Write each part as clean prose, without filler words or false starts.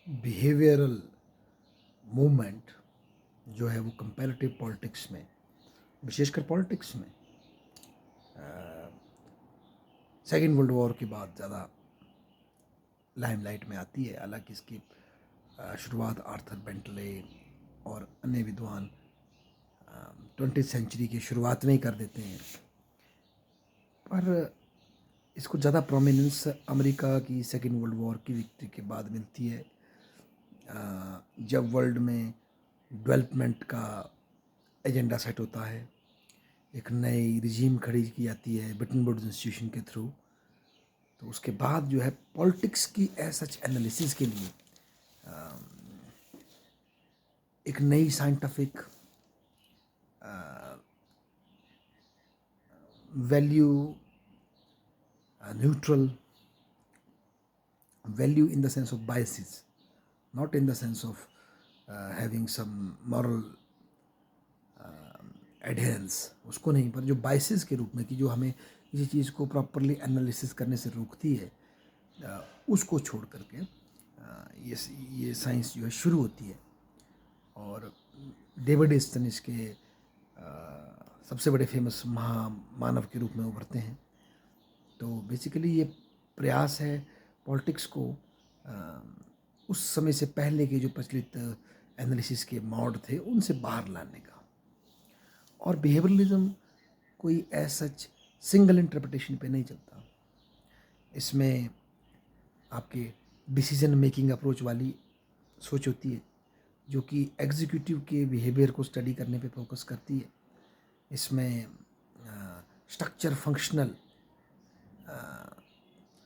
Behavioural movement जो है वो कंपैरेटिव पॉलिटिक्स में, विशेषकर पॉलिटिक्स में सेकेंड वर्ल्ड वॉर के बाद ज़्यादा लाइमलाइट में आती है। हालांकि इसकी शुरुआत आर्थर बेंटले और अन्य विद्वान 20वीं सेंचुरी की शुरुआत में ही कर देते हैं, पर इसको ज़्यादा प्रोमिनेंस अमेरिका की सेकेंड वर्ल्ड वॉर की विक्ट्री के बाद मिलती है, जब वर्ल्ड में डेवलपमेंट का एजेंडा सेट होता है, एक नई रिजीम खड़ी की जाती है ब्रिटन वुड्स इंस्टीट्यूशन के थ्रू। तो उसके बाद जो है पॉलिटिक्स की सच एनालिसिस के लिए एक नई scientific value neutral value in the sense of biases, not in the sense of having some moral adherence, उसको नहीं, पर जो बाइसेस के रूप में कि जो हमें किसी चीज़ को प्रॉपरली एनालिसिस करने से रोकती है, उसको छोड़ करके ये साइंस जो है शुरू होती है। और डेविड ईस्टन इसके सबसे बड़े फेमस महामानव के रूप में उभरते हैं। तो बेसिकली ये प्रयास है पॉलिटिक्स को उस समय से पहले के जो प्रचलित एनालिसिस के मॉड थे उनसे बाहर लाने का। और बिहेवियरलिज्म कोई सच सिंगल इंटरप्रिटेशन पे नहीं चलता, इसमें आपके डिसीजन मेकिंग अप्रोच वाली सोच होती है जो कि एग्जीक्यूटिव के बिहेवियर को स्टडी करने पे फोकस करती है। इसमें स्ट्रक्चर फंक्शनल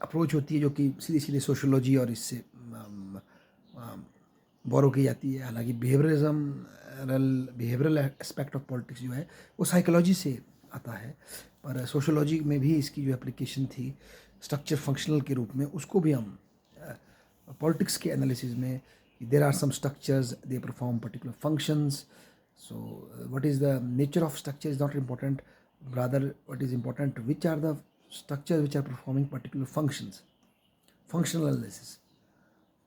अप्रोच होती है जो कि सीधे सीधे सोशोलॉजी और इससे बोरो की जाती है। हालांकि बिहेवियरल एस्पेक्ट ऑफ पॉलिटिक्स जो है वो साइकोलॉजी से आता है, पर सोशोलॉजी में भी इसकी जो एप्लीकेशन थी स्ट्रक्चर फंक्शनल के रूप में, उसको भी हम पॉलिटिक्स के एनालिसिस में there are some structures, they perform particular functions. So, what is the nature of structure is not important. Rather, what is important, which are the structures which are performing particular functions, functional analysis.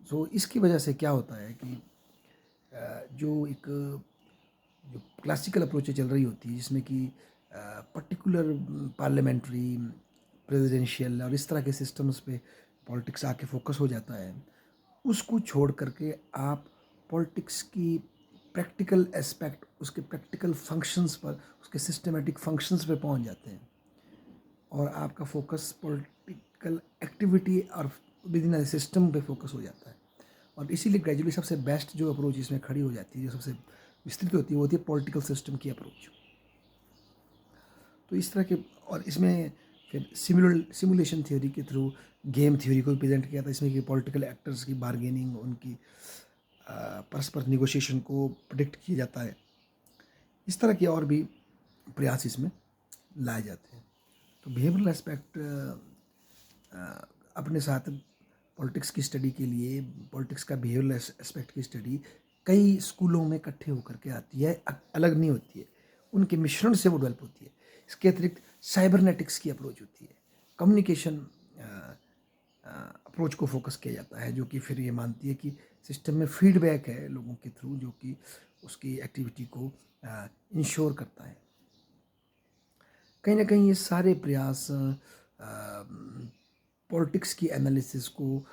So, इसकी वजह से क्या होता है कि जो classical अप्रोचें चल रही होती है जिसमें कि पर्टिकुलर पार्लियामेंट्री, प्रेसिडेंशियल और इस तरह के सिस्टम्स पे पॉलिटिक्स आके फोकस हो जाता है, उसको छोड़ करके आप पॉलिटिक्स की प्रैक्टिकल एस्पेक्ट, उसके प्रैक्टिकल फंक्शंस पर, उसके सिस्टमेटिक फंक्शंस पे पहुंच जाते हैं और आपका फोकस पॉलिटिकल एक्टिविटी और विद इन सिस्टम पे फोकस हो जाता है। और इसीलिए ग्रेजुअली सबसे बेस्ट जो अप्रोच इसमें खड़ी हो जाती है, जो सबसे विस्तृत होती है, वो होती है पॉलिटिकल सिस्टम की अप्रोच। तो इस तरह के, और इसमें फिर सिमुलेशन थ्योरी के थ्रू गेम थ्योरी को प्रेजेंट किया था, इसमें कि पॉलिटिकल एक्टर्स की बार्गेनिंग, उनकी परस्पर निगोशिएशन को प्रिडिक्ट किया जाता है। इस तरह के और भी प्रयास इसमें लाए जाते हैं। तो बिहेवियरल एस्पेक्ट अपने साथ पॉलिटिक्स की स्टडी के लिए, पॉलिटिक्स का बिहेवियरल एस्पेक्ट की स्टडी कई स्कूलों में इकट्ठे होकर के आती है, अलग नहीं होती है, उनके मिश्रण से वो डेवलप होती है। इसके अतिरिक्त साइबरनेटिक्स की अप्रोच होती है, कम्युनिकेशन अप्रोच को फोकस किया जाता है, जो कि फिर ये मानती है कि सिस्टम में फीडबैक है लोगों के थ्रू जो कि उसकी एक्टिविटी को इंश्योर करता है। कहीं ना कहीं ये सारे प्रयास पॉलिटिक्स की एनालिसिस को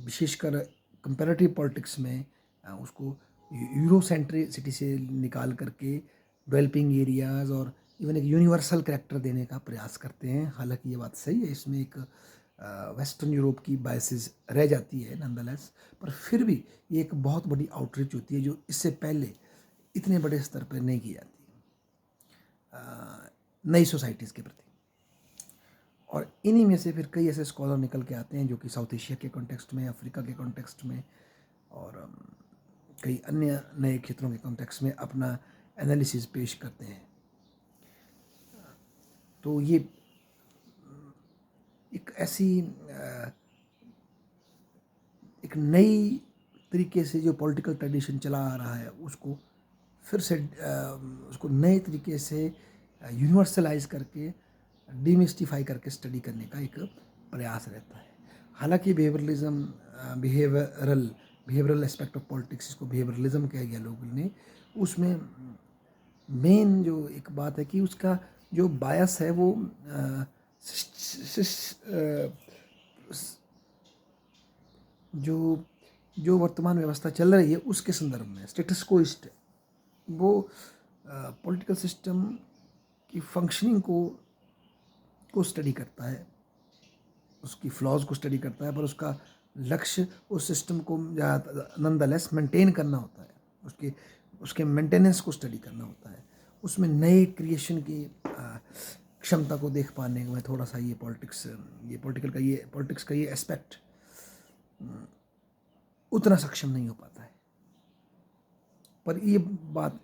विशेषकर कंपैरेटिव पॉलिटिक्स में उसको यूरोसेंट्रिसिटी से निकाल करके डेवलपिंग एरियाज़ और इवन एक यूनिवर्सल कैरेक्टर देने का प्रयास करते हैं। हालांकि ये बात सही है, इसमें एक वेस्टर्न यूरोप की बायसेस रह जाती है नंदलेस, पर फिर भी ये एक बहुत बड़ी आउटरीच होती है जो इससे पहले इतने बड़े स्तर पर नहीं की जाती नई सोसाइटीज़ के प्रति। और इन्हीं में से फिर कई ऐसे स्कॉलर निकल के आते हैं जो कि साउथ एशिया के कॉन्टेक्स्ट में, अफ्रीका के कॉन्टेक्स्ट में और कई अन्य नए क्षेत्रों के कॉन्टेक्स्ट में अपना एनालिसिस पेश करते हैं। तो ये एक ऐसी एक नई तरीके से जो पॉलिटिकल ट्रेडिशन चला आ रहा है उसको फिर से उसको नए तरीके से यूनिवर्सलाइज करके, डीमिस्टिफाई करके स्टडी करने का एक प्रयास रहता है। हालांकि बिहेवियरल एस्पेक्ट ऑफ पॉलिटिक्स, इसको बिहेवियरलिज्म कह गया लोगों ने, उसमें मेन जो एक बात है कि उसका जो बायस है वो जो जो वर्तमान व्यवस्था चल रही है उसके संदर्भ में स्टेटस कोइस्ट, वो पॉलिटिकल सिस्टम की फंक्शनिंग को स्टडी करता है, उसकी फ्लॉज को स्टडी करता है, पर उसका लक्ष्य उस सिस्टम को नंदलेस मेंटेन करना होता है, उसके मेंटेनेंस को स्टडी करना होता है। उसमें नए क्रिएशन की क्षमता को देख पाने में थोड़ा सा ये पॉलिटिक्स का ये एस्पेक्ट उतना सक्षम नहीं हो पाता है। पर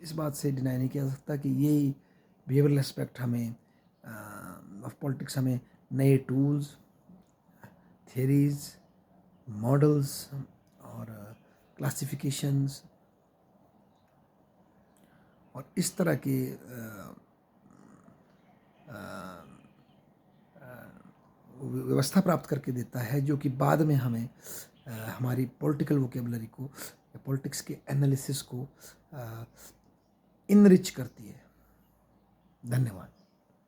इस बात से डिनाई नहीं किया जा सकता कि ये बिहेवियरल एस्पेक्ट हमें ऑफ पॉलिटिक्स हमें नए टूल्स, थियरीज, मॉडल्स और क्लासिफिकेशंस और इस तरह के व्यवस्था प्राप्त करके देता है, जो कि बाद में हमें हमारी पॉलिटिकल वोकेबलरी को या पॉलिटिक्स के एनालिसिस को इनरिच करती है। धन्यवाद।